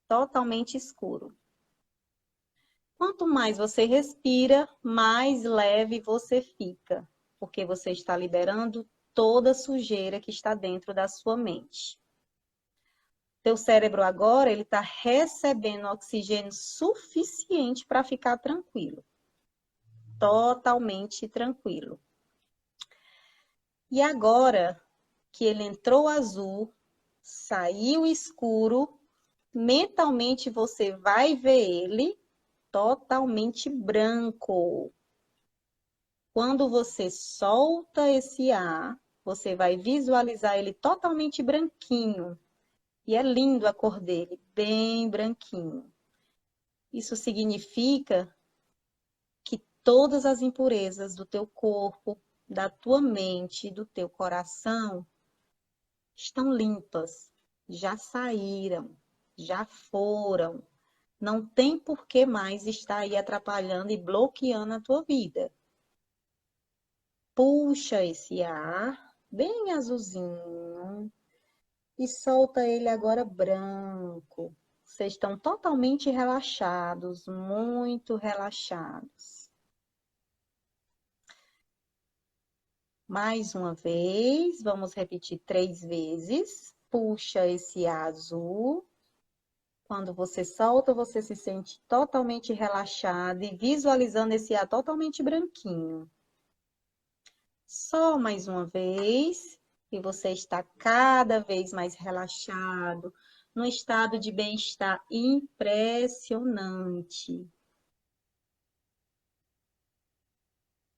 Totalmente escuro. Quanto mais você respira, mais leve você fica, porque você está liberando toda a sujeira que está dentro da sua mente. Teu cérebro agora, ele está recebendo oxigênio suficiente para ficar tranquilo. Totalmente tranquilo. E agora que ele entrou azul, saiu escuro, mentalmente você vai ver ele totalmente branco. Quando você solta esse ar, você vai visualizar ele totalmente branquinho. E é lindo a cor dele, bem branquinho. Isso significa que todas as impurezas do teu corpo, da tua mente, do teu coração, estão limpas, já saíram, já foram. Não tem por que mais estar aí atrapalhando e bloqueando a tua vida. Puxa esse ar, bem azulzinho, e solta ele agora branco. Vocês estão totalmente relaxados, muito relaxados. Mais uma vez, vamos repetir 3 vezes. Puxa esse ar azul. Quando você solta, você se sente totalmente relaxado e visualizando esse ar totalmente branquinho. Só mais uma vez. E você está cada vez mais relaxado, num estado de bem-estar impressionante.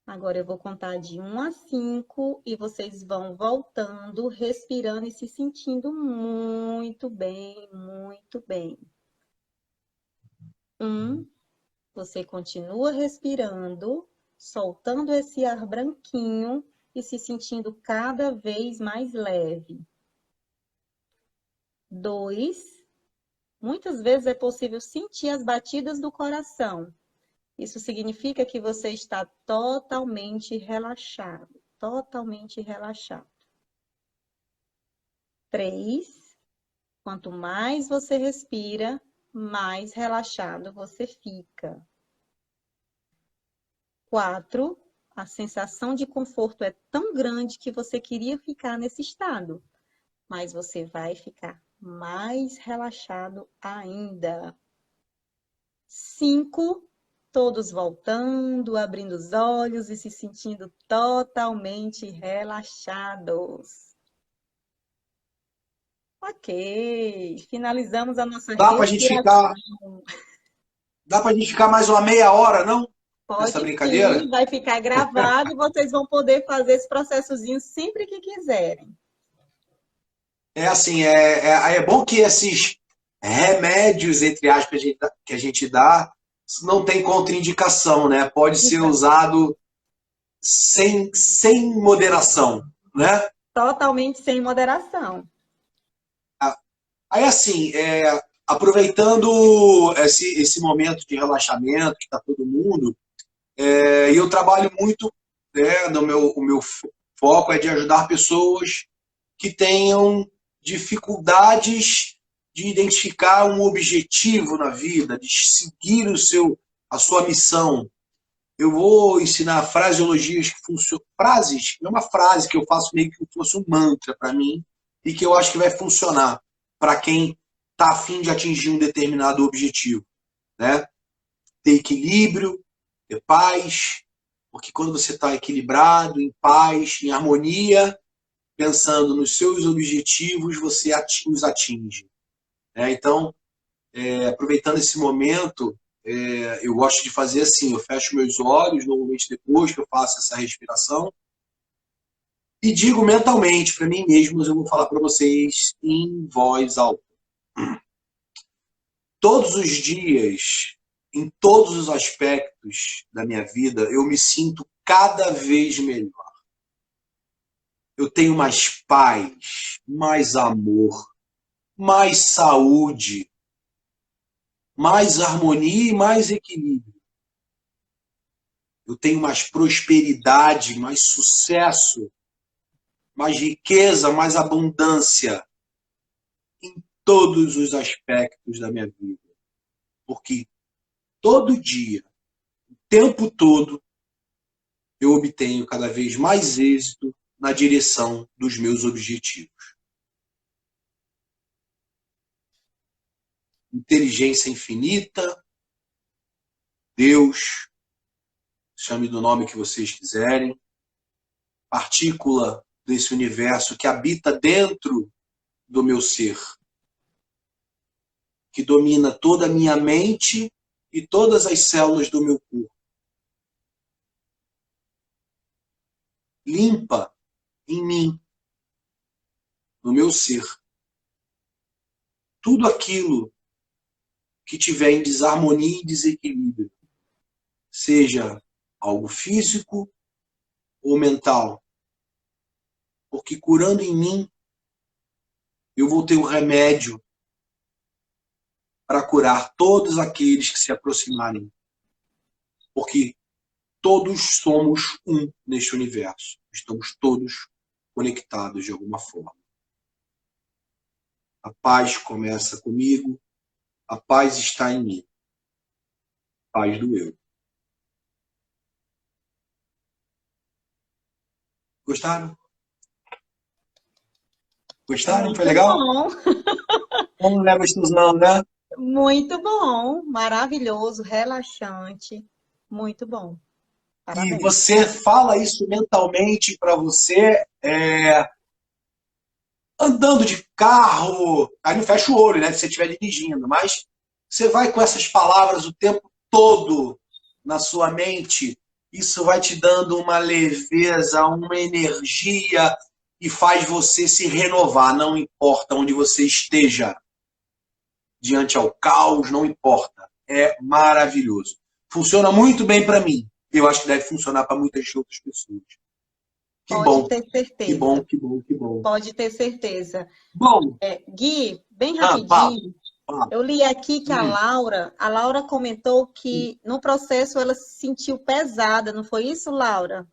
Agora eu vou contar de 1 a 5 e vocês vão voltando, respirando e se sentindo muito bem, muito bem. 1, você continua respirando, soltando esse ar branquinho e se sentindo cada vez mais leve. 2, muitas vezes é possível sentir as batidas do coração. Isso significa que você está totalmente relaxado, totalmente relaxado. 3, quanto mais você respira, mais relaxado você fica. 4, a sensação de conforto é tão grande que você queria ficar nesse estado. mas você vai ficar mais relaxado ainda. 5, todos voltando, abrindo os olhos e se sentindo totalmente relaxados. Ok, finalizamos a nossa Dá pra gente respiração. ficar, dá pra gente ficar mais uma meia hora, não? Nessa Pode brincadeira? sim, vai ficar gravado e vocês vão poder fazer esse processozinho sempre que quiserem. É assim, é bom que esses remédios, entre aspas, que a gente dá, não tem contraindicação, né? Pode ser Exato. usado sem moderação, né? Totalmente sem moderação. Aí, assim, aproveitando esse momento de relaxamento que está todo mundo, e eu trabalho muito, né, o meu foco é de ajudar pessoas que tenham dificuldades de identificar um objetivo na vida, de seguir a sua missão. Eu vou ensinar fraseologias que funcionam. Frases, é uma frase que eu faço meio que fosse um mantra para mim e que eu acho que vai funcionar para quem está a fim de atingir um determinado objetivo, né? Ter equilíbrio, ter paz, porque quando você está equilibrado, em paz, em harmonia, pensando nos seus objetivos, você os atinge, né? Então, aproveitando esse momento, eu gosto de fazer assim, eu fecho meus olhos, normalmente depois que eu faço essa respiração, e digo mentalmente para mim mesmo, mas eu vou falar para vocês em voz alta. Todos os dias, em todos os aspectos da minha vida, eu me sinto cada vez melhor. Eu tenho mais paz, mais amor, mais saúde, mais harmonia e mais equilíbrio. Eu tenho mais prosperidade, mais sucesso, mais riqueza, mais abundância em todos os aspectos da minha vida. Porque todo dia, o tempo todo, eu obtenho cada vez mais êxito na direção dos meus objetivos. Inteligência infinita, Deus, chame do nome que vocês quiserem, partícula desse universo que habita dentro do meu ser, que domina toda a minha mente e todas as células do meu corpo. Limpa em mim, no meu ser, tudo aquilo que tiver em desarmonia e desequilíbrio, seja algo físico ou mental. Porque curando em mim, eu vou ter o remédio para curar todos aqueles que se aproximarem. Porque todos somos um neste universo. Estamos todos conectados de alguma forma. A paz começa comigo, a paz está em mim. Paz do eu. Gostaram? Gostaram? Foi Muito legal? bom, Não é gostosão, né? muito bom, maravilhoso, relaxante, muito bom. E Parabéns. você fala isso mentalmente para você, andando de carro, aí não fecha o olho, né, se você estiver dirigindo, mas você vai com essas palavras o tempo todo na sua mente, isso vai te dando uma leveza, uma energia e faz você se renovar, não importa onde você esteja, diante ao caos, não importa, é maravilhoso. Funciona muito bem para mim, eu acho que deve funcionar para muitas outras pessoas. Que Pode bom, ter que bom, certeza, que bom, que bom. pode ter certeza. Bom, Gui, bem fala. rapidinho, eu li aqui que a Laura comentou que no processo ela se sentiu pesada, não foi isso, Laura?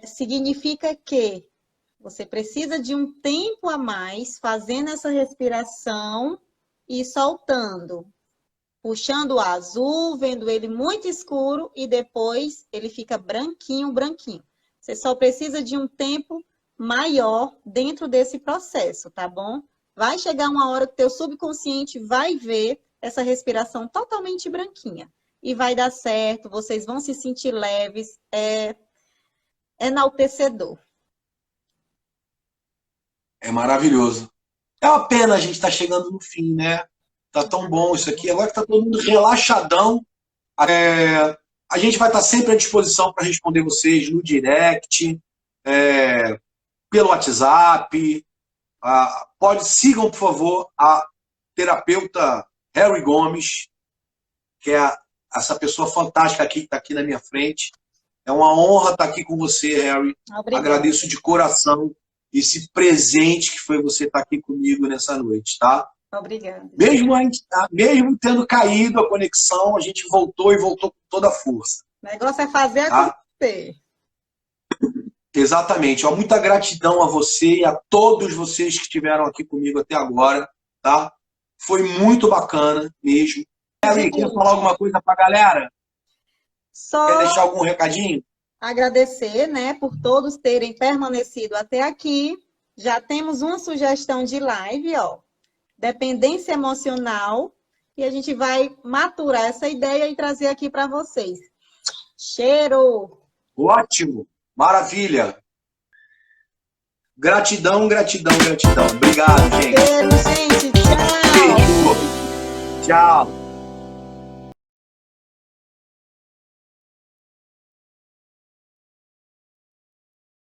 Significa que você precisa de um tempo a mais fazendo essa respiração e soltando. Puxando o azul, vendo ele muito escuro e depois ele fica branquinho, branquinho. Você só precisa de um tempo maior dentro desse processo, tá bom? Vai chegar uma hora que teu subconsciente vai ver essa respiração totalmente branquinha. E vai dar certo, vocês vão se sentir leves, é enaltecedor. É maravilhoso. É uma pena a gente estar chegando no fim, né? Tá tão bom isso aqui. Agora que tá todo mundo relaxadão. A gente vai estar sempre à disposição para responder vocês no direct, pelo WhatsApp. Sigam, por favor, a terapeuta Harry Gomes, que é essa pessoa fantástica aqui que está aqui na minha frente. É uma honra estar aqui com você, Harry. Obrigada. Agradeço de coração esse presente que foi você estar aqui comigo nessa noite, tá? Obrigada. Mesmo tendo caído a conexão, a gente voltou e voltou com toda a força. O negócio é fazer acontecer. Exatamente. Ó, muita gratidão a você e a todos vocês que estiveram aqui comigo até agora, tá? Foi muito bacana mesmo. Harry, quer falar alguma coisa pra galera? Só Quer deixar algum recadinho? agradecer, né, por todos terem permanecido até aqui. Já temos uma sugestão de live, ó. Dependência emocional. E a gente vai maturar essa ideia e trazer aqui para vocês. Cheiro! Ótimo! Maravilha! Gratidão, gratidão, gratidão. Obrigado, gente. Cheiro, gente! Tchau! Beijo. Tchau!